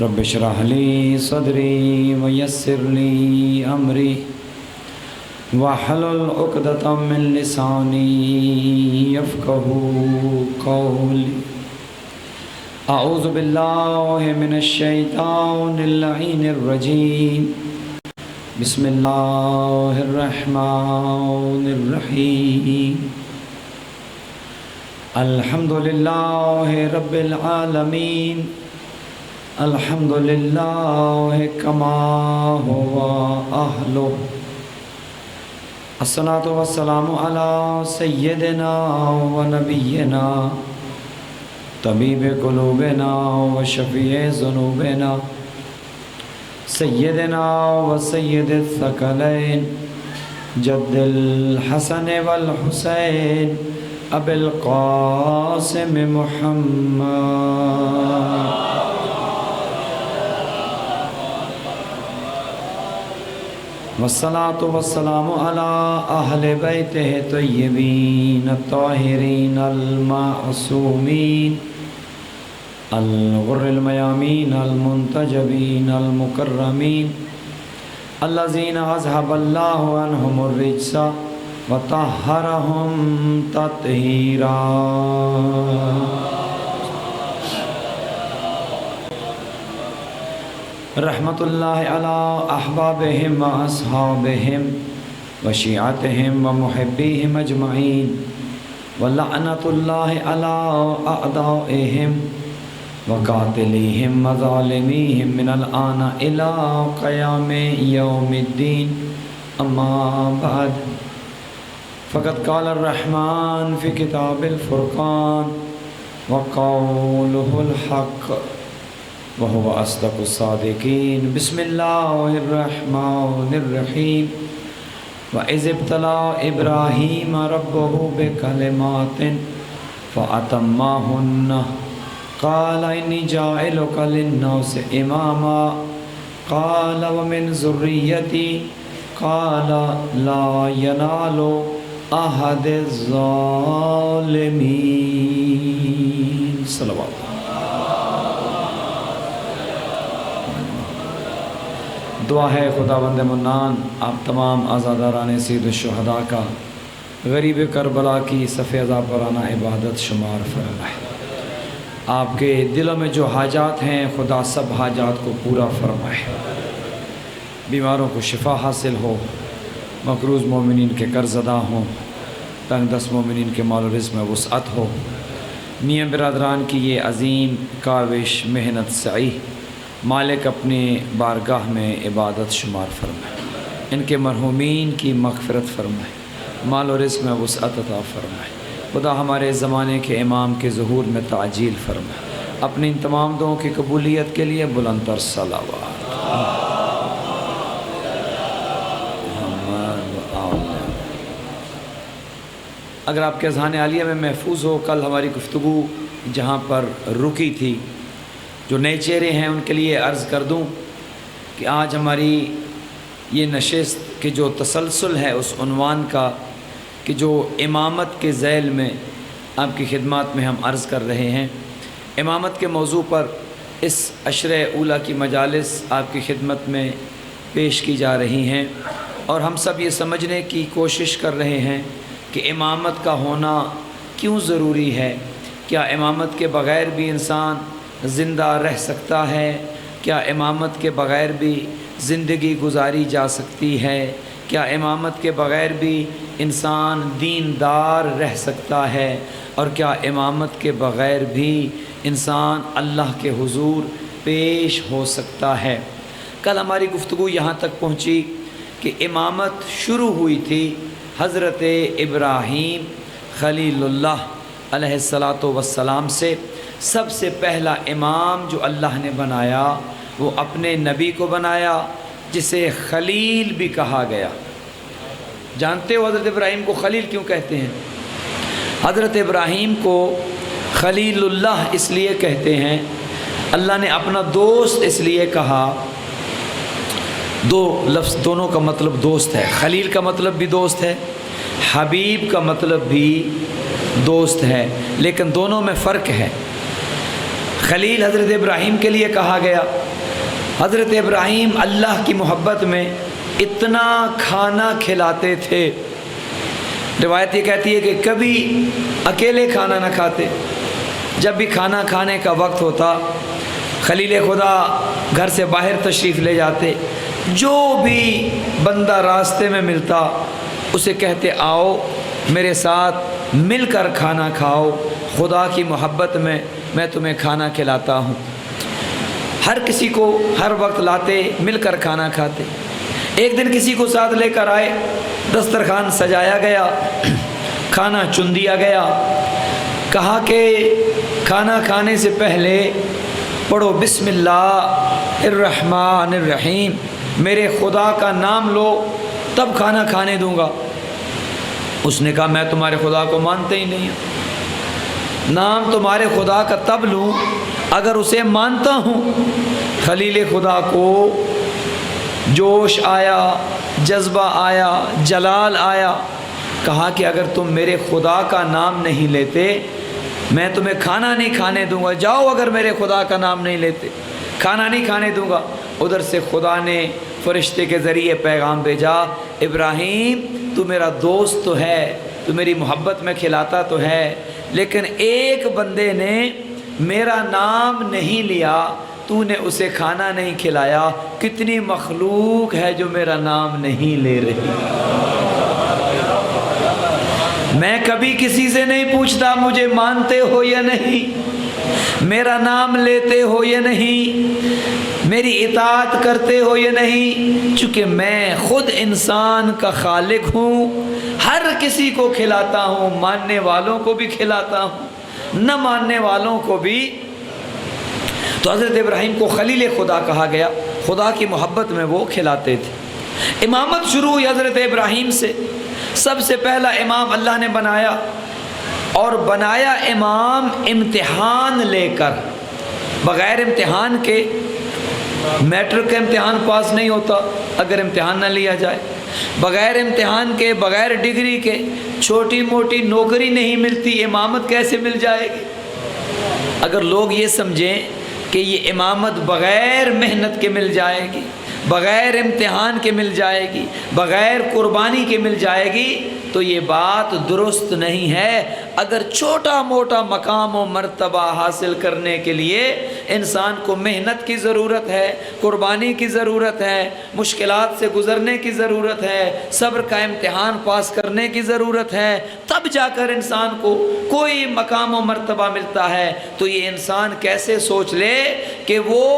رب اشرح لي صدري ويسر لي أمري واحلل عقدة من لساني يفقهوا قولي أعوذ بالله من الشيطان اللعين الرجيم بسم الله الرحمن الرحيم الحمد لله رب العالمين الحمد لله كما هو أهله الصلاة والسلام على سيدنا ونبينا طبيب قلوبنا وشفيع ذنوبنا سيدنا وسيد الثقلين جد الحسن والحسين أبي القاسم محمد والصلاة والسلام على أهل بيته الطيبين الطاهرين المعصومين الغر الميامين المنتجبين المكرمين الذين أذهب الله عنهم الرجس وطهرهم تطهيرا رحمت اللہ علی احبابہم و اصحابہم و شیعتہم و محبیہم اجمعین ولعنت اللہ علی اعدائہم و قاتلیہم و ظالمیہم من الآن الى قیام یوم الدین اما بعد فقد قال الرحمن فی کتاب الفرقان وقولہ الحق وهو أصدق الصادقين بسم الله الرحمن الرحيم وإذ ابتلى إبراهيم ربه بكلمات فأتمهن قال إني جاعلك للناس إماما قال ومن ذريتي قال لا ينال أحد الظالمين صلوات دعا ہے خداوند منان آپ تمام آزاداران سید الشہداء کا غریب کربلا کی صف عذاب پرانہ عبادت شمار فرمائے۔ آپ کے دلوں میں جو حاجات ہیں خدا سب حاجات کو پورا فرمائے، بیماروں کو شفا حاصل ہو، مقروض مومنین کے قرض ادا ہوں، تنگ دست مومنین کے مال و رزق میں وسعت ہو۔ میاں برادران کی یہ عظیم کاوش محنت سعی مالک اپنے بارگاہ میں عبادت شمار فرمائے، ان کے مرحومین کی مغفرت فرمائے، مال و رزق میں وسعت عطا فرمائے۔ خدا ہمارے زمانے کے امام کے ظہور میں تعجیل فرمائے، اپنی ان تمام دعاؤں کی قبولیت کے لیے بلند تر صلوات۔ اگر آپ کے اذہان عالیہ میں محفوظ ہو، کل ہماری گفتگو جہاں پر رکی تھی، جو نئے چہرے ہیں ان کے لیے عرض کر دوں کہ آج ہماری یہ نشست کے جو تسلسل ہے اس عنوان کا کہ جو امامت کے ذیل میں آپ کی خدمات میں ہم عرض کر رہے ہیں، امامت کے موضوع پر اس عشرہ اولیٰ کی مجالس آپ کی خدمت میں پیش کی جا رہی ہیں، اور ہم سب یہ سمجھنے کی کوشش کر رہے ہیں کہ امامت کا ہونا کیوں ضروری ہے، کیا امامت کے بغیر بھی انسان زندہ رہ سکتا ہے، کیا امامت کے بغیر بھی زندگی گزاری جا سکتی ہے، کیا امامت کے بغیر بھی انسان دیندار رہ سکتا ہے، اور کیا امامت کے بغیر بھی انسان اللہ کے حضور پیش ہو سکتا ہے۔ کل ہماری گفتگو یہاں تک پہنچی کہ امامت شروع ہوئی تھی حضرت ابراہیم خلیل اللہ علیہ السلام سے۔ سب سے پہلا امام جو اللہ نے بنایا وہ اپنے نبی کو بنایا، جسے خلیل بھی کہا گیا۔ جانتے ہو حضرت ابراہیم کو خلیل کیوں کہتے ہیں؟ حضرت ابراہیم کو خلیل اللہ اس لیے کہتے ہیں، اللہ نے اپنا دوست اس لیے کہا، دو لفظ دونوں کا مطلب دوست ہے، خلیل کا مطلب بھی دوست ہے، حبیب کا مطلب بھی دوست ہے، لیکن دونوں میں فرق ہے۔ خلیل حضرت ابراہیم کے لیے کہا گیا۔ حضرت ابراہیم اللہ کی محبت میں اتنا کھانا کھلاتے تھے، روایت یہ کہتی ہے کہ کبھی اکیلے کھانا نہ کھاتے، جب بھی کھانا کھانے کا وقت ہوتا خلیل خدا گھر سے باہر تشریف لے جاتے، جو بھی بندہ راستے میں ملتا اسے کہتے آؤ میرے ساتھ مل کر کھانا کھاؤ، خدا کی محبت میں تمہیں کھانا کھلاتا ہوں۔ ہر کسی کو ہر وقت لاتے، مل کر کھانا کھاتے۔ ایک دن کسی کو ساتھ لے کر آئے، دسترخوان سجایا گیا، کھانا چن دیا گیا، کہا کہ کھانا کھانے سے پہلے پڑھو بسم اللہ الرحمن الرحیم، میرے خدا کا نام لو تب کھانا کھانے دوں گا۔ اس نے کہا میں تمہارے خدا کو مانتے ہی نہیں ہوں، نام تمہارے خدا کا تب لوں اگر اسے مانتا ہوں۔ خلیل خدا کو جوش آیا، جذبہ آیا، جلال آیا، کہا کہ اگر تم میرے خدا کا نام نہیں لیتے میں تمہیں کھانا نہیں کھانے دوں گا، جاؤ اگر میرے خدا کا نام نہیں لیتے کھانا نہیں کھانے دوں گا۔ ادھر سے خدا نے فرشتے کے ذریعے پیغام بھیجا، ابراہیم تو میرا دوست تو ہے، تو میری محبت میں کھلاتا تو ہے، لیکن ایک بندے نے میرا نام نہیں لیا، تو نے اسے کھانا نہیں کھلایا۔ کتنی مخلوق ہے جو میرا نام نہیں لے رہی۔ میں کبھی کسی سے نہیں پوچھتا مجھے مانتے ہو یا نہیں، میرا نام لیتے ہو یا نہیں، میری اطاعت کرتے ہو یا نہیں، چونکہ میں خود انسان کا خالق ہوں، ہر کسی کو کھلاتا ہوں، ماننے والوں کو بھی کھلاتا ہوں، نہ ماننے والوں کو بھی۔ تو حضرت ابراہیم کو خلیل خدا کہا گیا، خدا کی محبت میں وہ کھلاتے تھے۔ امامت شروع ہوئی حضرت ابراہیم سے، سب سے پہلا امام اللہ نے بنایا، اور بنایا امام امتحان لے کر، بغیر امتحان کے میٹرک کا امتحان پاس نہیں ہوتا اگر امتحان نہ لیا جائے، بغیر امتحان کے، بغیر ڈگری کے چھوٹی موٹی نوکری نہیں ملتی، امامت کیسے مل جائے گی؟ اگر لوگ یہ سمجھیں کہ یہ امامت بغیر محنت کے مل جائے گی، بغیر امتحان کے مل جائے گی، بغیر قربانی کے مل جائے گی، تو یہ بات درست نہیں ہے۔ اگر چھوٹا موٹا مقام و مرتبہ حاصل کرنے کے لیے انسان کو محنت کی ضرورت ہے، قربانی کی ضرورت ہے، مشکلات سے گزرنے کی ضرورت ہے، صبر کا امتحان پاس کرنے کی ضرورت ہے، تب جا کر انسان کو کوئی مقام و مرتبہ ملتا ہے، تو یہ انسان کیسے سوچ لے کہ وہ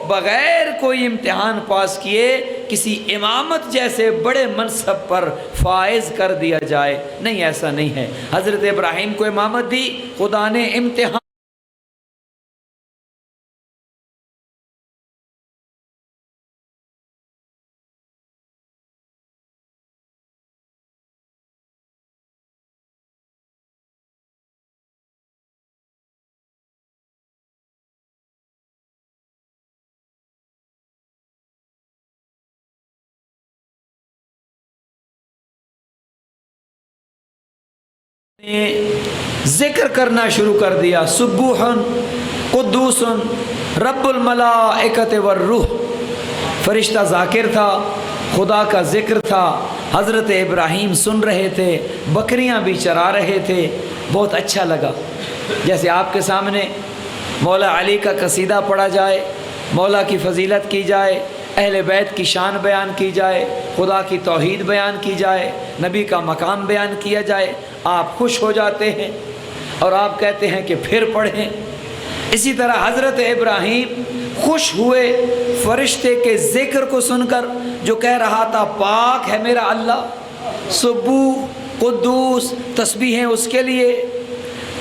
بغیر کوئی امتحان پاس کیے کسی امامت جیسے بڑے منصب پر فائز کر دیا جائے؟ نہیں، ایسا نہیں ہے۔ حضرت ابراہیم کو امامت دی، خدا نے امتحان ذکر کرنا شروع کر دیا، سبوحن قدوسن رب الملائکۃ والروح۔ فرشتہ ذاکر تھا، خدا کا ذکر تھا، حضرت ابراہیم سن رہے تھے، بکریاں بھی چرا رہے تھے، بہت اچھا لگا۔ جیسے آپ کے سامنے مولا علی کا قصیدہ پڑھا جائے، مولا کی فضیلت کی جائے، اہل بیت کی شان بیان کی جائے، خدا کی توحید بیان کی جائے، نبی کا مقام بیان کیا جائے، آپ خوش ہو جاتے ہیں اور آپ کہتے ہیں کہ پھر پڑھیں۔ اسی طرح حضرت ابراہیم خوش ہوئے فرشتے کے ذکر کو سن کر، جو کہہ رہا تھا پاک ہے میرا اللہ، سبوح قدوس، تسبیحیں اس کے لیے،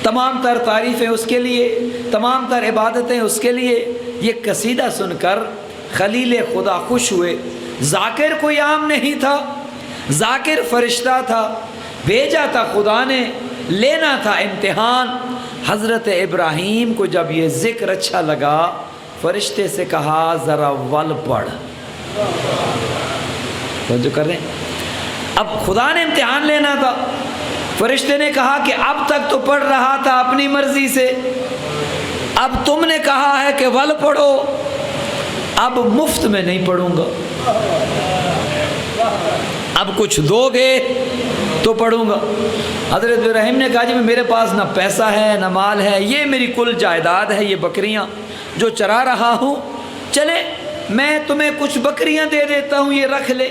تمام تر تعریفیں اس کے لیے، تمام تر عبادتیں اس کے لیے۔ یہ قصیدہ سن کر خلیل خدا خوش ہوئے۔ ذاکر کوئی عام نہیں تھا، ذاکر فرشتہ تھا، بھیجا تھا خدا نے، لینا تھا امتحان۔ حضرت ابراہیم کو جب یہ ذکر اچھا لگا، فرشتے سے کہا ذرا ول پڑھ۔ توجہ کر رہے ہیں؟ اب خدا نے امتحان لینا تھا، فرشتے نے کہا کہ اب تک تو پڑھ رہا تھا اپنی مرضی سے، اب تم نے کہا ہے کہ ول پڑھو، اب مفت میں نہیں پڑھوں گا، اب کچھ دو گے تو پڑھوں گا۔ حضرت ابراہیم نے کہا جی میرے پاس نہ پیسہ ہے نہ مال ہے، یہ میری کل جائیداد ہے، یہ بکریاں جو چرا رہا ہوں، چلے میں تمہیں کچھ بکریاں دے دیتا ہوں، یہ رکھ لے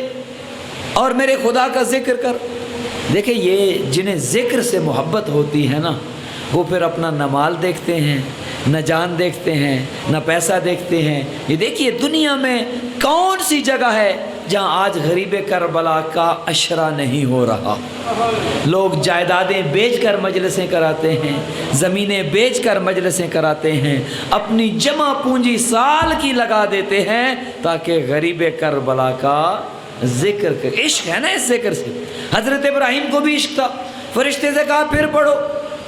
اور میرے خدا کا ذکر کر۔ دیکھیں یہ جنہیں ذکر سے محبت ہوتی ہے نا، وہ پھر اپنا نہ مال دیکھتے ہیں، نہ جان دیکھتے ہیں، نہ پیسہ دیکھتے ہیں۔ یہ دیکھیے دنیا میں کون سی جگہ ہے جہاں آج غریب کربلا کا عشرہ نہیں ہو رہا؟ لوگ جائیدادیں بیچ کر مجلسیں کراتے ہیں، زمینیں بیچ کر مجلسیں کراتے ہیں، اپنی جمع پونجی سال کی لگا دیتے ہیں تاکہ غریب کربلا کا ذکر کر۔ عشق ہے نا اس ذکر سے۔ حضرت ابراہیم کو بھی عشق تھا، فرشتے سے کہا پھر پڑھو،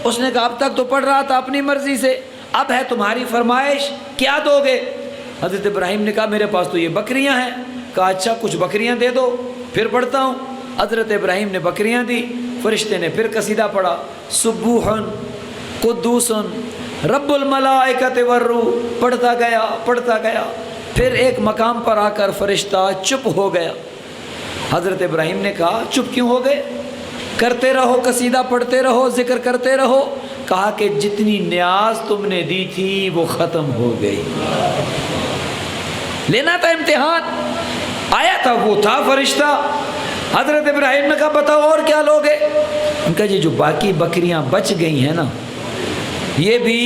اس نے کہا اب تک تو پڑھ رہا تھا اپنی مرضی سے، اب ہے تمہاری فرمائش، کیا دو گے؟ حضرت ابراہیم نے کہا میرے پاس تو یہ بکریاں ہیں۔ کہا اچھا کچھ بکریاں دے دو پھر پڑھتا ہوں۔ حضرت ابراہیم نے بکریاں دی، فرشتے نے پھر قصیدہ پڑھا، سبوح قدوس رب الملائکۃ والروح، پڑھتا گیا، پھر ایک مقام پر آ کر فرشتہ چپ ہو گیا۔ حضرت ابراہیم نے کہا چپ کیوں ہو گئے؟ کرتے رہو، قصیدہ پڑھتے رہو، ذکر کرتے رہو۔ کہا کہ جتنی نیاز تم نے دی تھی وہ ختم ہو گئی۔ لینا تھا امتحان، آیا تھا وہ تھا فرشتہ۔ حضرت ابراہیم نے کہا بتاؤ اور کیا لوگے؟ ان کا جی جو باقی بکریاں بچ گئی ہیں نا یہ بھی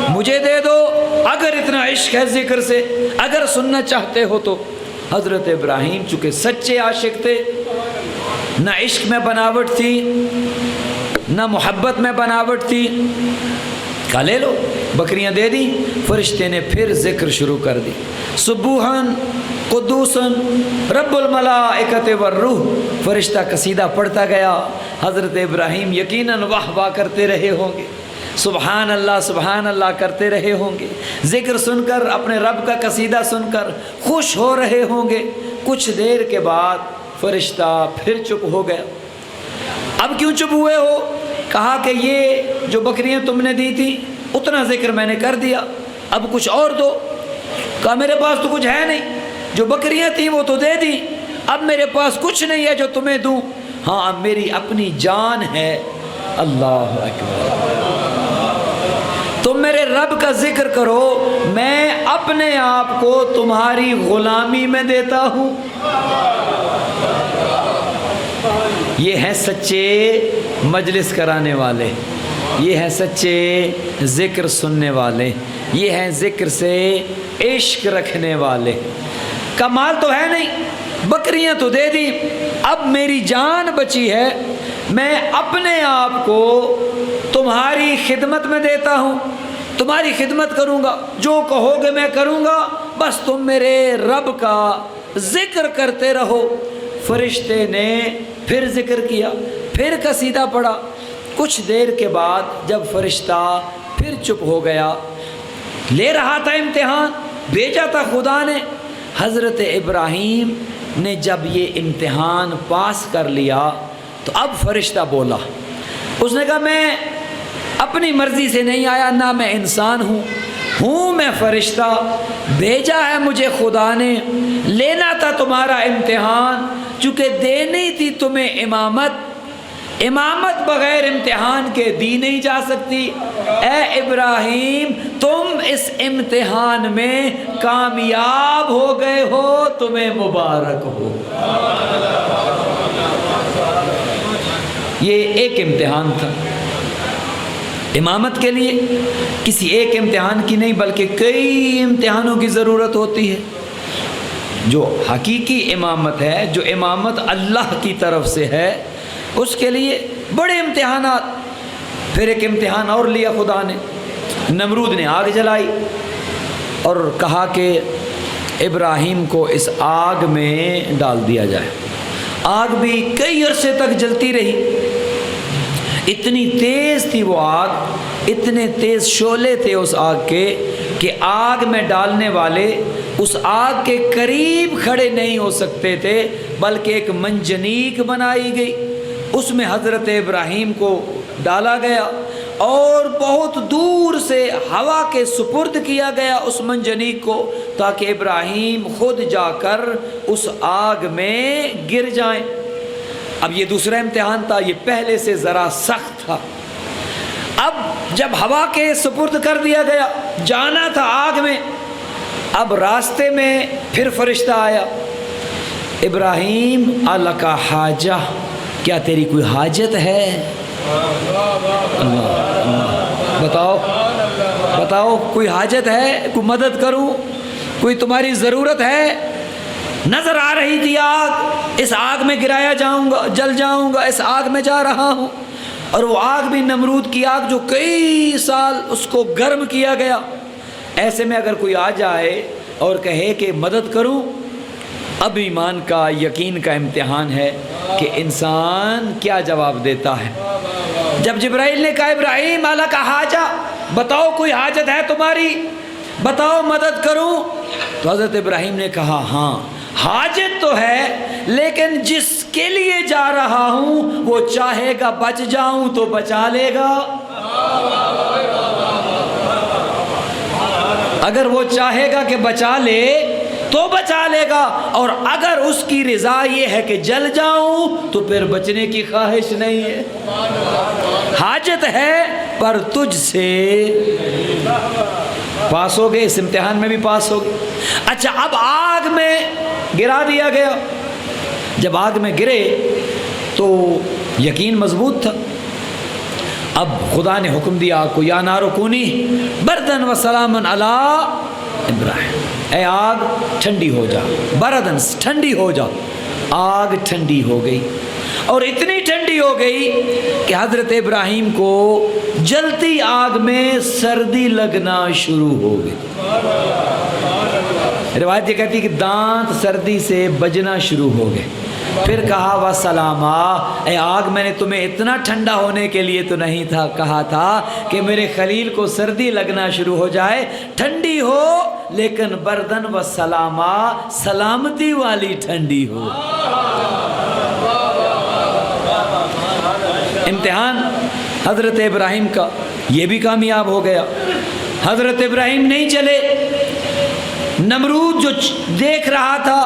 مجھے دے دو، اگر اتنا عشق ہے ذکر سے، اگر سننا چاہتے ہو تو۔ حضرت ابراہیم چونکہ سچے عاشق تھے، نہ عشق میں بناوٹ تھی نہ محبت میں بناوٹ تھی، کہا لے لو، بکریاں دے دی۔ فرشتے نے پھر ذکر شروع کر دی، سبوحن قدوسن رب الملائکۃ والروح۔ فرشتہ قصیدہ پڑھتا گیا، حضرت ابراہیم یقیناً واہ واہ کرتے رہے ہوں گے، سبحان اللہ کرتے رہے ہوں گے، ذکر سن کر، اپنے رب کا قصیدہ سن کر خوش ہو رہے ہوں گے۔ کچھ دیر کے بعد فرشتہ پھر چپ ہو گیا۔ اب کیوں چپ ہوئے ہو؟ کہا کہ یہ جو بکریاں تم نے دی تھی اتنا ذکر میں نے کر دیا، اب کچھ اور دو۔ کہا میرے پاس تو کچھ ہے نہیں، جو بکریاں تھیں وہ تو دے دی، اب میرے پاس کچھ نہیں ہے جو تمہیں دوں۔ ہاں اب میری اپنی جان ہے۔ اللہ اکبر، تم میرے رب کا ذکر کرو، میں اپنے آپ کو تمہاری غلامی میں دیتا ہوں۔ یہ ہیں سچے مجلس کرانے والے، یہ ہیں سچے ذکر سننے والے، یہ ہیں ذکر سے عشق رکھنے والے۔ کمال تو ہے نہیں، بکریاں تو دے دی، اب میری جان بچی ہے، میں اپنے آپ کو تمہاری خدمت میں دیتا ہوں، تمہاری خدمت کروں گا، جو کہو گے میں کروں گا، بس تم میرے رب کا ذکر کرتے رہو۔ فرشتے نے پھر ذکر کیا، پھر قصیدہ پڑھا۔ کچھ دیر کے بعد جب فرشتہ پھر چپ ہو گیا، لے رہا تھا امتحان، بھیجا تھا خدا نے۔ حضرت ابراہیم نے جب یہ امتحان پاس کر لیا تو اب فرشتہ بولا، اس نے کہا میں اپنی مرضی سے نہیں آیا، نہ میں انسان ہوں میں فرشتہ، بھیجا ہے مجھے خدا نے، لینا تھا تمہارا امتحان، چونکہ دینی تھی تمہیں امامت بغیر امتحان کے دی نہیں جا سکتی۔ اے ابراہیم تم اس امتحان میں کامیاب ہو گئے ہو، تمہیں مبارک ہو۔ یہ ایک امتحان تھا امامت کے لیے، کسی ایک امتحان کی نہیں بلکہ کئی امتحانوں کی ضرورت ہوتی ہے۔ جو حقیقی امامت ہے، جو امامت اللہ کی طرف سے ہے، اس کے لیے بڑے امتحانات۔ پھر ایک امتحان اور لیا خدا نے، نمرود نے آگ جلائی اور کہا کہ ابراہیم کو اس آگ میں ڈال دیا جائے۔ آگ بھی کئی عرصے تک جلتی رہی، اتنی تیز تھی وہ آگ، اتنے تیز شعلے تھے اس آگ کے کہ آگ میں ڈالنے والے اس آگ کے قریب کھڑے نہیں ہو سکتے تھے، بلکہ ایک منجنیق بنائی گئی، اس میں حضرت ابراہیم کو ڈالا گیا۔ اور بہت دور سے ہوا کے سپرد کیا گیا اس منجنیق کو، تاکہ ابراہیم خود جا کر اس آگ میں گر جائیں۔ اب یہ دوسرا امتحان تھا، یہ پہلے سے ذرا سخت تھا۔ اب جب ہوا کے سپرد کر دیا گیا، جانا تھا آگ میں، اب راستے میں پھر فرشتہ آیا، ابراہیم الک حاجہ، کیا تیری کوئی حاجت ہے؟ بتاؤ بتاؤ، کوئی حاجت ہے؟ کوئی مدد کروں؟ کوئی تمہاری ضرورت ہے؟ نظر آ رہی تھی آگ، اس آگ میں گرایا جاؤں گا، جل جاؤں گا، اس آگ میں جا رہا ہوں۔ اور وہ آگ بھی نمرود کی آگ جو کئی سال اس کو گرم کیا گیا۔ ایسے میں اگر کوئی آ جائے اور کہے کہ مدد کروں، اب ایمان کا، یقین کا امتحان ہے کہ انسان کیا جواب دیتا ہے۔ جب جبرائیل نے کہا ابراہیم الک حاجہ، بتاؤ کوئی حاجت ہے تمہاری، بتاؤ مدد کروں، تو حضرت ابراہیم نے کہا ہاں حاجت تو ہے، لیکن جس کے لیے جا رہا ہوں وہ چاہے گا بچ جاؤں تو بچا لے گا، اگر وہ چاہے گا کہ بچا لے تو بچا لے گا، اور اگر اس کی رضا یہ ہے کہ جل جاؤں تو پھر بچنے کی خواہش نہیں ہے۔ حاجت ہے پر تجھ سے پاس ہو گئے، اس امتحان میں بھی پاس ہو گئے۔ اچھا، اب آگ میں گرا دیا گیا۔ جب آگ میں گرے تو یقین مضبوط تھا۔ اب خدا نے حکم دیا آگ کو، یا نار کونی بردن و سلامن علی ابراہیم، اے آگ ٹھنڈی ہو جا، بردن ٹھنڈی ہو جا۔ آگ ٹھنڈی ہو گئی، اور اتنی ٹھنڈی ہو گئی کہ حضرت ابراہیم کو جلتی آگ میں سردی لگنا شروع ہو گئی۔ روایت یہ کہتی کہ دانت سردی سے بجنا شروع ہو گئے۔ پھر کہا وسلاما، اے آگ میں نے تمہیں اتنا ٹھنڈا ہونے کے لیے تو نہیں تھا کہا تھا کہ میرے خلیل کو سردی لگنا شروع ہو جائے، ٹھنڈی ہو لیکن بردن و سلاما، سلامتی والی ٹھنڈی ہو۔ امتحان حضرت ابراہیم کا یہ بھی کامیاب ہو گیا۔ حضرت ابراہیم نہیں چلے، نمرود جو دیکھ رہا تھا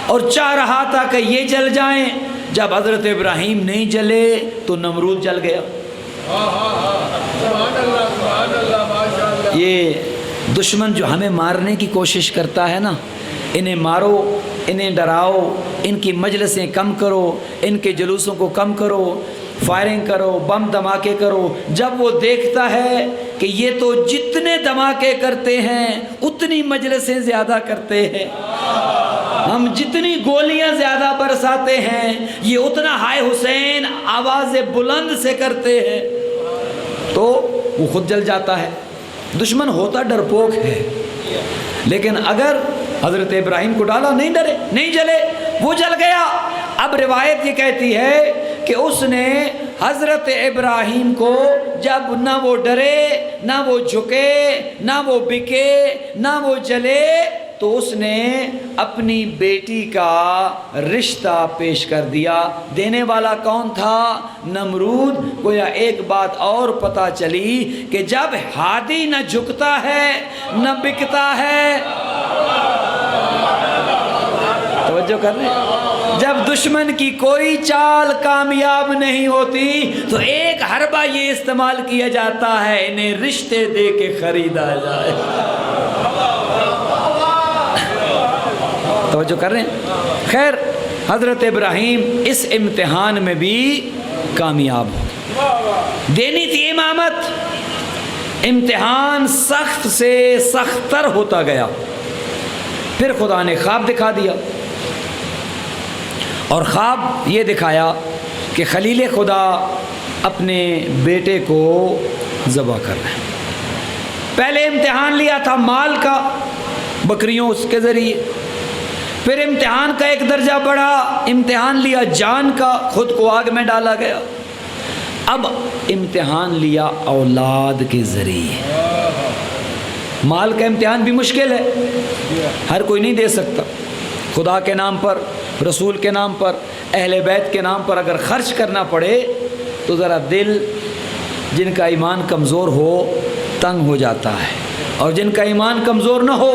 اور چاہ رہا تھا کہ یہ جل جائیں، جب حضرت ابراہیم نہیں جلے تو نمرود جل گیا۔ یہ دشمن جو ہمیں مارنے کی کوشش کرتا ہے نا، انہیں مارو، انہیں ڈراؤ، ان کی مجلسیں کم کرو، ان کے جلوسوں کو کم کرو، فائرنگ کرو، بم دھماکے کرو۔ جب وہ دیکھتا ہے کہ یہ تو جتنے دھماکے کرتے ہیں اتنی مجلسیں زیادہ کرتے ہیں، ہم جتنی گولیاں زیادہ برساتے ہیں یہ اتنا ہائے حسین آواز بلند سے کرتے ہیں، تو وہ خود جل جاتا ہے۔ دشمن ہوتا ڈرپوک ہے، لیکن اگر حضرت ابراہیم کو ڈالا، نہیں ڈرے، نہیں جلے، وہ جل گیا۔ اب روایت یہ کہتی ہے کہ اس نے حضرت ابراہیم کو جب نہ وہ ڈرے، نہ وہ جھکے، نہ وہ بکے، نہ وہ جلے، تو اس نے اپنی بیٹی کا رشتہ پیش کر دیا۔ دینے والا کون تھا؟ نمرود۔ گویا ایک بات اور پتہ چلی کہ جب ہادی نہ جھکتا ہے نہ بکتا ہے، توجہ کر رہے ہیں، جب دشمن کی کوئی چال کامیاب نہیں ہوتی تو ایک حربہ یہ استعمال کیا جاتا ہے، انہیں رشتے دے کے خریدا جائے۔ توجہ کر رہے ہیں؟ خیر، حضرت ابراہیم اس امتحان میں بھی کامیاب ہو۔ دینی تھی امامت، امتحان سخت سے سخت تر ہوتا گیا۔ پھر خدا نے خواب دکھا دیا، اور خواب یہ دکھایا کہ خلیل خدا اپنے بیٹے کو ذبح کر رہے ہیں۔ پہلے امتحان لیا تھا مال کا، بکریوں اس کے ذریعے، پھر امتحان کا ایک درجہ بڑھا، امتحان لیا جان کا، خود کو آگ میں ڈالا گیا۔ اب امتحان لیا اولاد کے ذریعے۔ مال کا امتحان بھی مشکل ہے، ہر کوئی نہیں دے سکتا۔ خدا کے نام پر، رسول کے نام پر، اہل بیت کے نام پر اگر خرچ کرنا پڑے تو ذرا دل جن کا ایمان کمزور ہو تنگ ہو جاتا ہے، اور جن کا ایمان کمزور نہ ہو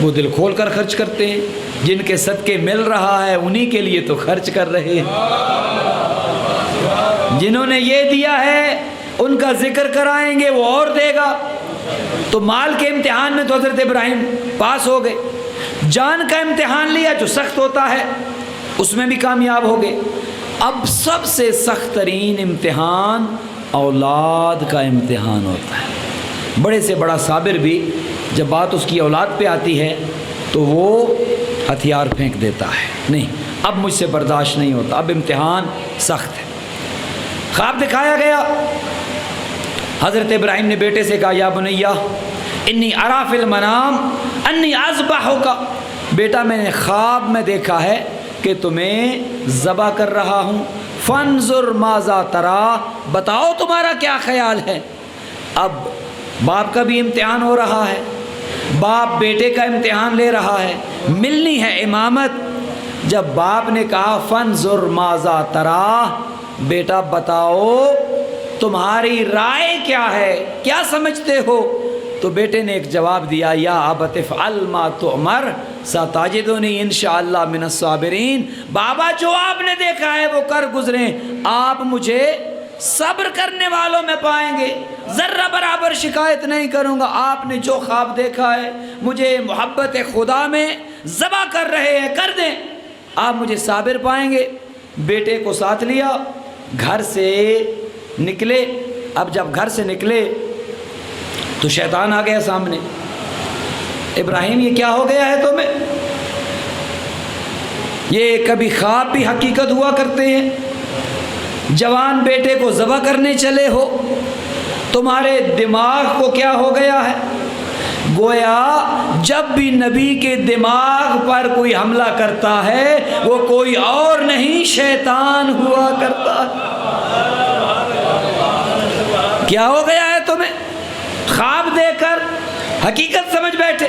وہ دل کھول کر خرچ کرتے ہیں۔ جن کے صدقے مل رہا ہے انہی کے لیے تو خرچ کر رہے ہیں۔ جنہوں نے یہ دیا ہے ان کا ذکر کرائیں گے وہ اور دے گا۔ تو مال کے امتحان میں تو حضرت ابراہیم پاس ہو گئے، جان کا امتحان لیا جو سخت ہوتا ہے اس میں بھی کامیاب ہو گئے۔ اب سب سے سخت ترین امتحان اولاد کا امتحان ہوتا ہے۔ بڑے سے بڑا صابر بھی جب بات اس کی اولاد پہ آتی ہے تو وہ ہتھیار پھینک دیتا ہے، نہیں اب مجھ سے برداشت نہیں ہوتا، اب امتحان سخت ہے۔ خواب دکھایا گیا، حضرت ابراہیم نے بیٹے سے کہا یا بنیا انی ارا فی المنام انی اذبحک، بیٹا میں نے خواب میں دیکھا ہے کہ تمہیں ذبح کر رہا ہوں، فانظر ماذا ترا، بتاؤ تمہارا کیا خیال ہے۔ اب باپ کا بھی امتحان ہو رہا ہے، باپ بیٹے کا امتحان لے رہا ہے، ملنی ہے امامت۔ جب باپ نے کہا فانظر ماذا ترا، بیٹا بتاؤ تمہاری رائے کیا ہے، کیا سمجھتے ہو، تو بیٹے نے ایک جواب دیا یا ابت افعل ما تؤمر ستجدنی انشاءاللہ من الصابرین، بابا جو آپ نے دیکھا ہے وہ کر گزریں، آپ مجھے صبر کرنے والوں میں پائیں گے، ذرہ برابر شکایت نہیں کروں گا۔ آپ نے جو خواب دیکھا ہے مجھے محبت خدا میں ذبح کر رہے ہیں، کر دیں، آپ مجھے صابر پائیں گے۔ بیٹے کو ساتھ لیا، گھر سے نکلے۔ اب جب گھر سے نکلے تو شیطان آ گیا سامنے، ابراہیم یہ کیا ہو گیا ہے تمہیں؟ یہ کبھی خواب بھی حقیقت ہوا کرتے ہیں، جوان بیٹے کو ذبح کرنے چلے ہو، تمہارے دماغ کو کیا ہو گیا ہے؟ گویا جب بھی نبی کے دماغ پر کوئی حملہ کرتا ہے وہ کوئی اور نہیں شیطان ہوا کرتا ہے۔ کیا ہو گیا ہے تمہیں؟ خواب دے کر حقیقت سمجھ بیٹھے۔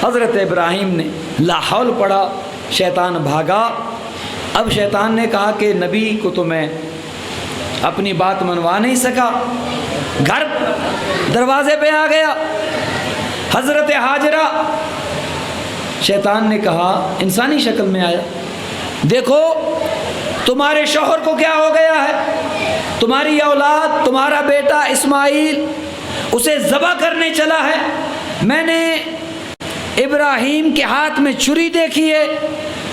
حضرت ابراہیم نے لا حول پڑھا، شیطان بھاگا۔ اب شیطان نے کہا کہ نبی کو تو میں اپنی بات منوا نہیں سکا، گھر دروازے پہ آ گیا، حضرت ہاجرہ، شیطان نے کہا انسانی شکل میں آیا، دیکھو تمہارے شوہر کو کیا ہو گیا ہے، تمہاری اولاد تمہارا بیٹا اسماعیل اسے ذبح کرنے چلا ہے، میں نے ابراہیم کے ہاتھ میں چھری دیکھی ہے،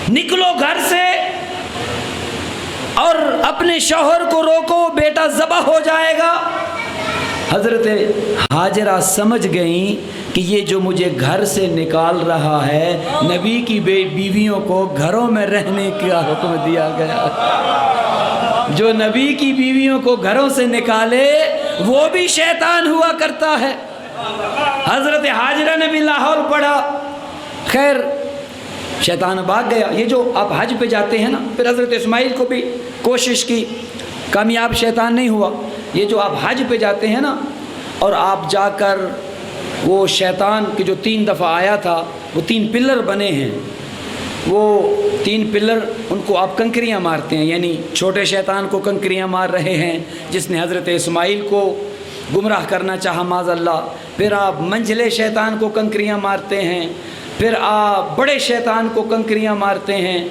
نکلو گھر سے اور اپنے شوہر کو روکو، بیٹا ذبح ہو جائے گا۔ حضرت ہاجرہ سمجھ گئیں کہ یہ جو مجھے گھر سے نکال رہا ہے، نبی کی بیویوں کو گھروں میں رہنے کا حکم دیا گیا، جو نبی کی بیویوں کو گھروں سے نکالے وہ بھی شیطان ہوا کرتا ہے۔ حضرت ہاجرہ نے بھی لاہور پڑھا، خیر شیطان بھاگ گیا۔ یہ جو آپ حج پہ جاتے ہیں نا، پھر حضرت اسماعیل کو بھی کوشش کی، کامیاب شیطان نہیں ہوا۔ یہ جو آپ حج پہ جاتے ہیں نا اور آپ جا کر وہ شیطان کی جو 3 دفعہ آیا تھا وہ 3 پلر بنے ہیں، وہ 3 پلر ان کو آپ کنکریاں مارتے ہیں، یعنی چھوٹے شیطان کو کنکریاں مار رہے ہیں جس نے حضرت اسماعیل کو گمراہ کرنا چاہا معاذ اللہ، پھر آپ منجھلے شیطان کو کنکریاں مارتے ہیں، پھر آپ بڑے شیطان کو کنکریاں مارتے ہیں۔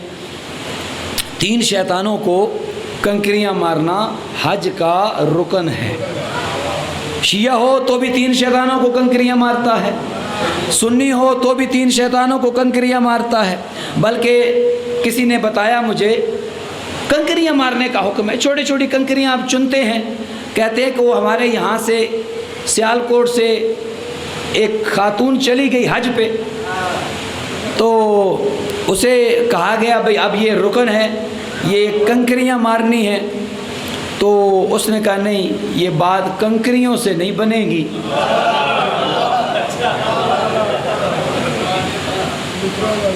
3 شیطانوں کو کنکریاں مارنا حج کا رکن ہے۔ شیعہ ہو تو بھی 3 شیطانوں کو کنکریاں مارتا ہے، سنی ہو تو بھی 3 شیطانوں کو کنکریاں مارتا ہے۔ بلکہ کسی نے بتایا مجھے کنکریاں مارنے کا حکم ہے، چھوٹی چھوٹی کنکریاں آپ چنتے ہیں، کہتے ہیں کہ وہ ہمارے یہاں سے سیالکوٹ سے ایک خاتون چلی گئی حج پہ، تو اسے کہا گیا بھئی اب یہ رکن ہے، یہ کنکریاں مارنی ہے، تو اس نے کہا نہیں یہ بات کنکریوں سے نہیں بنے گی،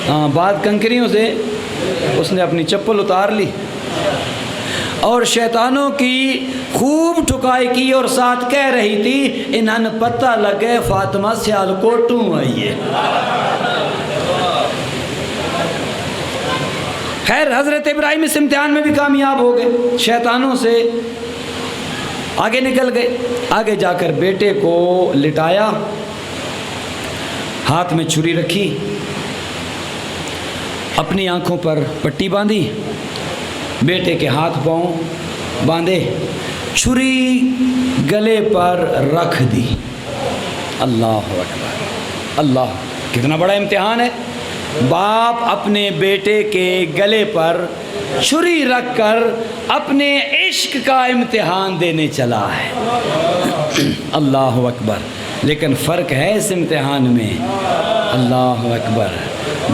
ہاں بات کنکریوں سے۔ اس نے اپنی چپل اتار لی اور شیطانوں کی خوب ٹھکائی کی اور ساتھ کہہ رہی تھی انہن پتہ لگے فاطمہ سیالکوٹوں آئی ہے۔ خیر حضرت ابراہیم اس امتحان میں بھی کامیاب ہو گئے، شیطانوں سے آگے نکل گئے. آگے جا کر بیٹے کو لٹایا, ہاتھ میں چھری رکھی, اپنی آنکھوں پر پٹی باندھی, بیٹے کے ہاتھ پاؤں باندھے, چھری گلے پر رکھ دی. اللہ اکبر. اللہ, کتنا بڑا امتحان ہے. باپ اپنے بیٹے کے گلے پر چھری رکھ کر اپنے عشق کا امتحان دینے چلا ہے. اللہ اکبر. لیکن فرق ہے اس امتحان میں. اللہ اکبر.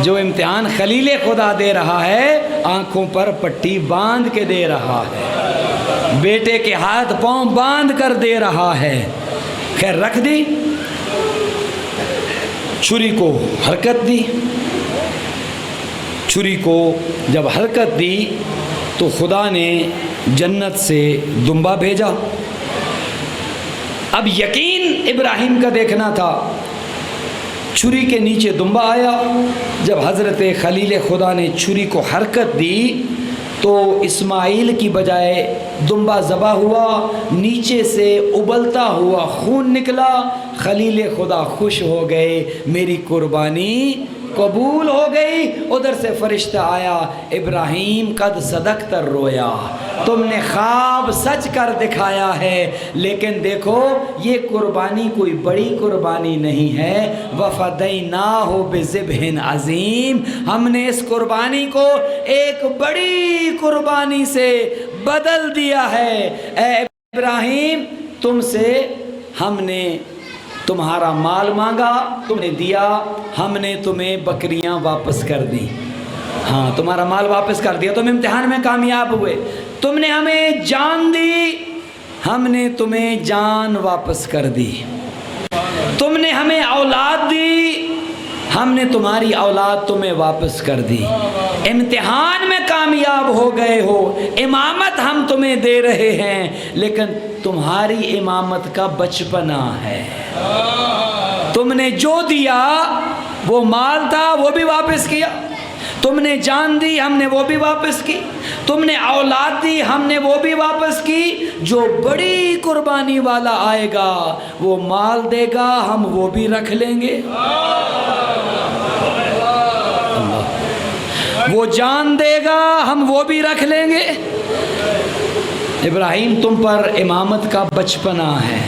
جو امتحان خلیل خدا دے رہا ہے آنکھوں پر پٹی باندھ کے دے رہا ہے, بیٹے کے ہاتھ پاؤں باندھ کر دے رہا ہے. خیر رکھ دی, چھری کو حرکت دی. چھری کو جب حرکت دی تو خدا نے جنت سے دمبا بھیجا. اب یقین ابراہیم کا دیکھنا تھا. چھری کے نیچے دمبا آیا. جب حضرت خلیل خدا نے چھری کو حرکت دی تو اسماعیل کی بجائے دمبا ذبح ہوا, نیچے سے ابلتا ہوا خون نکلا. خلیل خدا خوش ہو گئے, میری قربانی قبول ہو گئی. ادھر سے فرشتہ آیا, ابراہیم قد صدقت الرؤیا, تم نے خواب سچ کر دکھایا ہے, لیکن دیکھو یہ قربانی کوئی بڑی قربانی نہیں ہے. وفدیناہ بذبح عظیم, ہم نے اس قربانی کو ایک بڑی قربانی سے بدل دیا ہے. اے ابراہیم, تم سے ہم نے تمہارا مال مانگا, تم نے دیا, ہم نے تمہیں بکریاں واپس کر دی. ہاں, تمہارا مال واپس کر دیا, تم امتحان میں کامیاب ہوئے. تم نے ہمیں جان دی, ہم نے تمہیں جان واپس کر دی. تم نے ہمیں اولاد دی, ہم نے تمہاری اولاد تمہیں واپس کر دی. امتحان میں کامیاب ہو گئے ہو, امامت ہم تمہیں دے رہے ہیں, لیکن تمہاری امامت کا بچپنا ہے. تم نے جو دیا وہ مال تھا وہ بھی واپس کیا, تم نے جان دی ہم نے وہ بھی واپس کی, تم نے اولاد دی ہم نے وہ بھی واپس کی. جو بڑی قربانی والا آئے گا وہ مال دے گا, ہم وہ بھی رکھ لیں گے. وہ جان دے گا, ہم وہ بھی رکھ لیں گے. ابراہیم, تم پر امامت کا بچپنا ہے,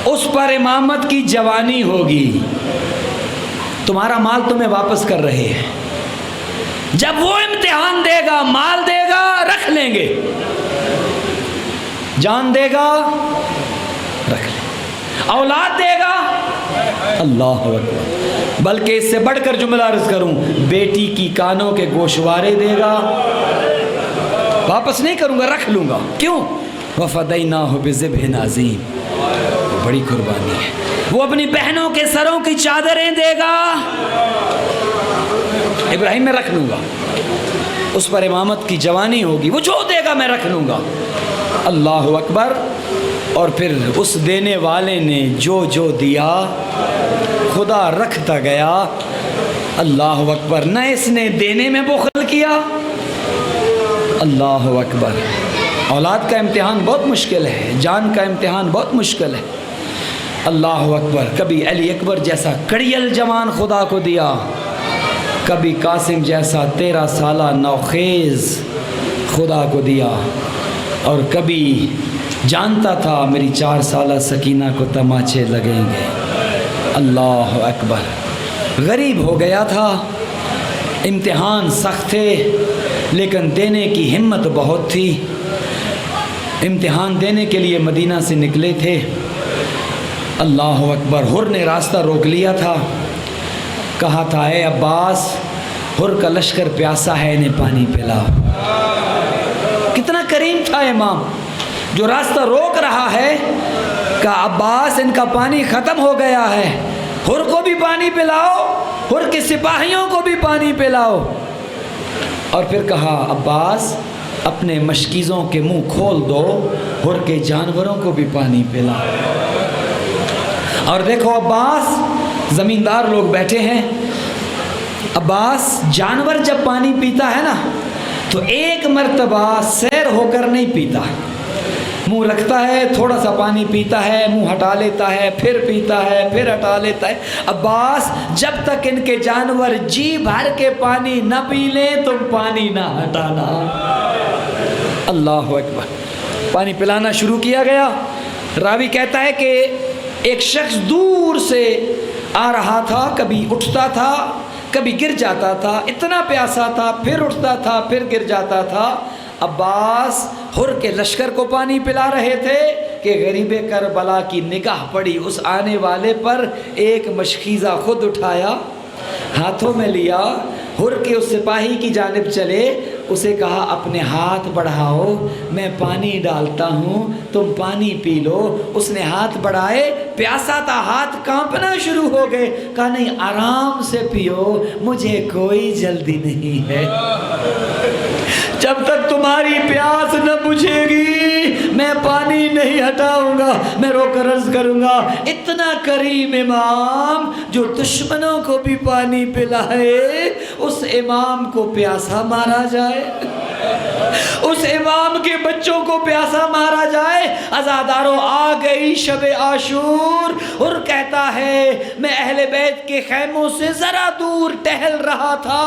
اس پر امامت کی جوانی ہوگی. تمہارا مال تمہیں واپس کر رہے ہیں. جب وہ امتحان دے گا, مال دے گا, رکھ لیں گے, جان دے گا, رکھ لیں, اولاد دے گا, اللہ اکبر. بلکہ اس سے بڑھ کر جملہ عرض کروں, بیٹی کی کانوں کے گوشوارے دے گا, واپس نہیں کروں گا, رکھ لوں گا. کیوں؟ وفدیناہ بذبح عظیم, بڑی قربانی ہے. وہ اپنی بہنوں کے سروں کی چادریں دے گا. ابراہیم, میں رکھ لوں گا, اس پر امامت کی جوانی ہوگی, وہ جو دے گا میں رکھ لوں گا. اللہ اکبر. اور پھر اس دینے والے نے جو جو دیا خدا رکھتا گیا. اللہ اکبر. نہ اس نے دینے میں بخل کیا. اللہ اکبر. اولاد کا امتحان بہت مشکل ہے, جان کا امتحان بہت مشکل ہے. اللہ اکبر. کبھی علی اکبر جیسا کڑیل جوان خدا کو دیا, کبھی قاسم جیسا 13 سالہ نوخیز خدا کو دیا, اور کبھی جانتا تھا میری 4 سالہ سکینہ کو تماچے لگیں گے. اللہ اکبر. غریب ہو گیا تھا, امتحان سخت تھے, لیکن دینے کی ہمت بہت تھی. امتحان دینے کے لیے مدینہ سے نکلے تھے. اللہ اکبر. حر نے راستہ روک لیا تھا, کہا تھا اے عباس, حر کا لشکر پیاسا ہے, انہیں پانی پلاؤ. کتنا کریم تھا امام, جو راستہ روک رہا ہے, کہا عباس ان کا پانی ختم ہو گیا ہے, حر کو بھی پانی پلاؤ, حر کے سپاہیوں کو بھی پانی پلاؤ. اور پھر کہا عباس اپنے مشکیزوں کے منہ کھول دو, حر کے جانوروں کو بھی پانی پلاؤ. اور دیکھو عباس, زمیندار لوگ بیٹھے ہیں, عباس جانور جب پانی پیتا ہے نا تو ایک مرتبہ سیر ہو کر نہیں پیتا, منہ رکھتا ہے، تھوڑا سا پانی پیتا ہے، منہ ہٹا لیتا ہے، پھر پیتا ہے، پھر ہٹا لیتا ہے۔ عباس جب تک ان کے جانور جی بھر کے پانی نہ پی لیں تم پانی نہ ہٹانا۔ اللہ اکبر۔ پانی پلانا شروع کیا گیا۔ راوی کہتا ہے کہ ایک شخص دور سے آ رہا تھا، کبھی اٹھتا تھا کبھی گر جاتا تھا، اتنا پیاسا تھا، پھر اٹھتا تھا پھر گر جاتا تھا۔ عباس حر کے لشکر کو پانی پلا رہے تھے کہ غریب کربلا کی نگاہ پڑی اس آنے والے پر۔ ایک مشکیزہ خود اٹھایا، ہاتھوں میں لیا، حر کے اس سپاہی کی جانب چلے، اسے کہا اپنے ہاتھ بڑھاؤ، میں پانی ڈالتا ہوں، تم پانی پی لو۔ اس نے ہاتھ بڑھائے، پیاسا تھا، ہاتھ کانپنا شروع ہو گئے۔ کہا نہیں، آرام سے پیو، مجھے کوئی جلدی نہیں ہے، جب تک تمہاری پیاس نہ بجھے گی میں پانی نہیں ہٹاؤں گا۔ میں رو کر عرض کروں گا، اتنا کریم امام جو دشمنوں کو بھی پانی پلائے، اس امام کو پیاسا مارا جائے، اس امام کے بچوں کو پیاسا مارا جائے۔ عزاداروں، آ گئی شب عاشور، اور کہتا ہے میں اہل بیت کے خیموں سے ذرا دور ٹہل رہا تھا،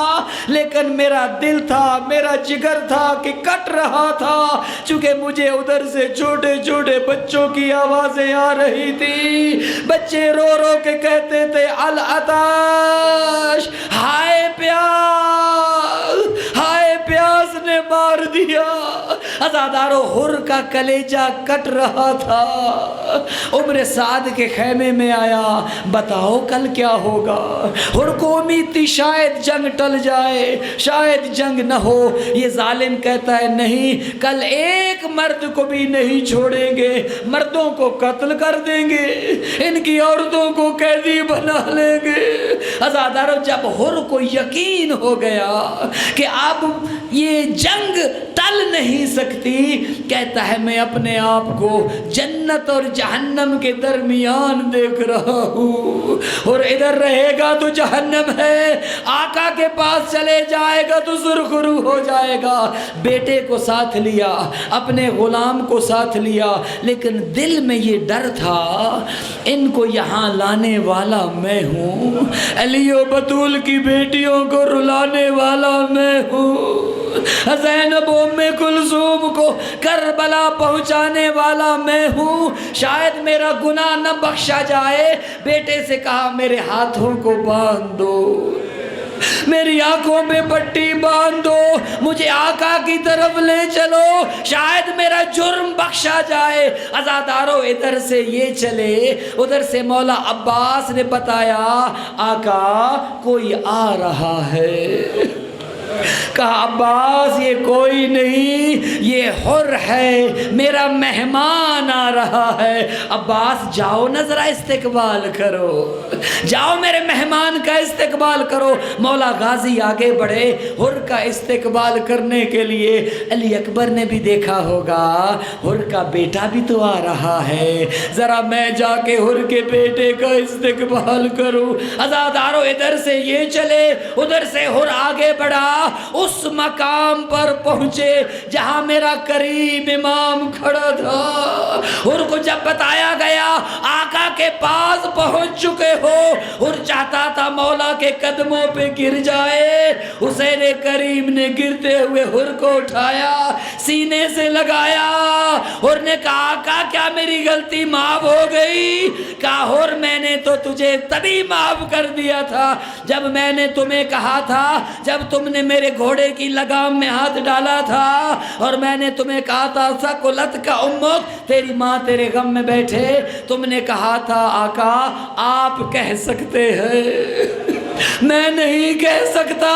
لیکن میرا دل تھا، میرا جگر تھا کہ کٹ رہا تھا، چونکہ مجھے ادھر سے چھوٹے چھوٹے بچوں کی آوازیں آ رہی تھی۔ بچے رو رو کے کہتے تھے العطش، ہائے پیاس، ہائے پیاس نے مار دیا۔ عزاداروں، حر کا کلیجہ کٹ رہا تھا۔ عمر سعد کے خیمے میں آیا، بتاؤ کل کیا ہوگا۔ حر کو امید تھی شاید جنگ ٹل جائے، شاید جنگ نہ ہو۔ یہ ظالم کہتا ہے نہیں، کل ایک مرد کو بھی نہیں چھوڑیں گے، مردوں کو قتل کر دیں گے، ان کی عورتوں کو قیدی بنا لیں گے۔ عزاداروں، جب حر کو یقین ہو گیا کہ اب یہ جنگ ٹل نہیں سکتی، کہتا ہے میں اپنے آپ کو جنت اور جہنم کے درمیان دیکھ رہا ہوں، اور ادھر رہے گا تو جہنم ہے، آقا کے پاس چلے جائے گا تو سرخرو ہو جائے گا۔ بیٹے کو ساتھ لیا، اپنے غلام کو ساتھ لیا، لیکن دل میں یہ ڈر تھا ان کو یہاں لانے والا میں ہوں، علی و بطول کی بیٹیوں کو رلانے والا میں ہوں، زینب ام کلثوم کو کربلا پہنچانے والا میں ہوں، شاید میرا گناہ نہ بخشا جائے۔ بیٹے سے کہا میرے ہاتھوں کو باندھ دو، میری آنکھوں میں پٹی باندھ دو، مجھے آقا کی طرف لے چلو، شاید میرا جرم بخشا جائے۔ عزاداروں، ادھر سے یہ چلے، ادھر سے مولا عباس نے بتایا آقا کوئی آ رہا ہے۔ کہا عباس یہ کوئی نہیں، یہ حر ہے، میرا مہمان آ رہا ہے۔ عباس جاؤ نا ذرا استقبال کرو، جاؤ میرے مہمان کا استقبال کرو۔ مولا غازی آگے بڑھے حر کا استقبال کرنے کے لیے۔ علی اکبر نے بھی دیکھا ہوگا حر کا بیٹا بھی تو آ رہا ہے، ذرا میں جا کے حر کے بیٹے کا استقبال کروں۔ عزاداروں، ادھر سے یہ چلے، ادھر سے حر آگے بڑھا، اس مقام پر پہنچے جہاں میرا کریم امام کھڑا تھا۔ حر کو جب بتایا گیا آقا کے پاس پہنچ چکے ہو، حر چاہتا تھا مولا کے قدموں پہ گر جائے۔ حسین کریم نے گرتے ہوئے حر کو اٹھایا، سینے سے لگایا۔ حر نے کہا آقا کیا میری غلطی معاف ہو گئی؟ کہا حر میں نے تو تجھے تبھی معاف کر دیا تھا جب میں نے تمہیں کہا تھا، جب تم نے میرے گھوڑے کی لگام میں ہاتھ ڈالا تھا اور میں نے تمہیں کہا تھا سکلت کا امک، تیری ماں تیرے غم میں بیٹھے، تم نے کہا تھا آقا آپ کہہ سکتے ہیں، میں نہیں کہہ سکتا،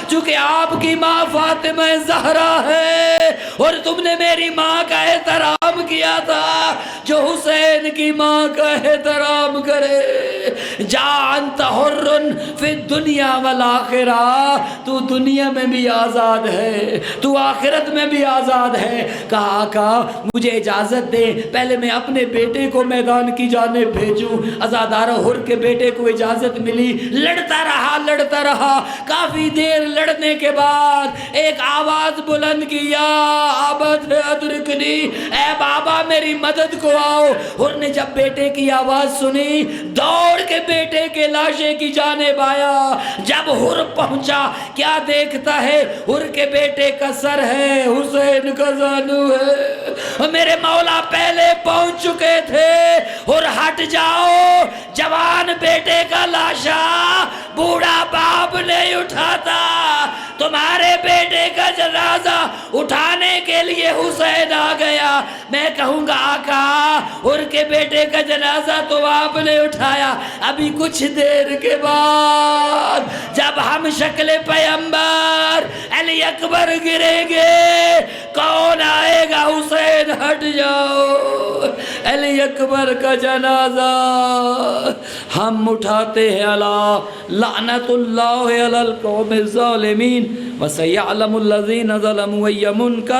چونکہ آپ کی ماں فاطمہ زہرا ہے، اور تم نے میری ماں کا احترام کیا تھا، جو حسین کی ماں کا احترام کرے۔ جا انت حر فی الدنیا والآخرہ، تو دنیا میں بھی آزاد ہے، تو آخرت میں بھی آزاد ہے۔ کہا آقا مجھے اجازت دے پہلے میں اپنے بیٹے کو میدان کی جانب بھیجوں۔ عزادار حر کے بیٹے کو اجازت ملی، لڑتا رہا، کافی دیر لڑنے کے بعد ایک آواز بلند کی، یا ابت ادرکنی، اے بابا میری مدد کو آؤ۔ حر نے جب بیٹے کی آواز سنی دوڑ کے بیٹے کے لاشے کی جانب آیا۔ جب حر پہنچا کیا دیکھتا ہے؟ حر کے بیٹے کا سر ہے، حسین کا زانو ہے۔ میرے مولا پہلے پہنچ چکے تھے۔ حر ہٹ جاؤ، جوان بیٹے کا لاشا بوڑھا باپ نہیں اٹھاتا، تمہارے بیٹے کا جنازہ اٹھانے کے لیے حسین آ گیا۔ میں کہوں گا آقا حر کے بیٹے کا جنازہ تو آپ نے اٹھایا، ابھی کچھ دیر کے بعد جب ہم شکل پیغمبر علی اکبر گریں گے کون آئے گا؟ حسین ہٹ جاؤ، علی اکبر کا جنازہ ہم اٹھاتے ہیں۔ اللہ لعنت اللہ علی القوم الظالمین وسیعلم الذین ظلموا ای منکر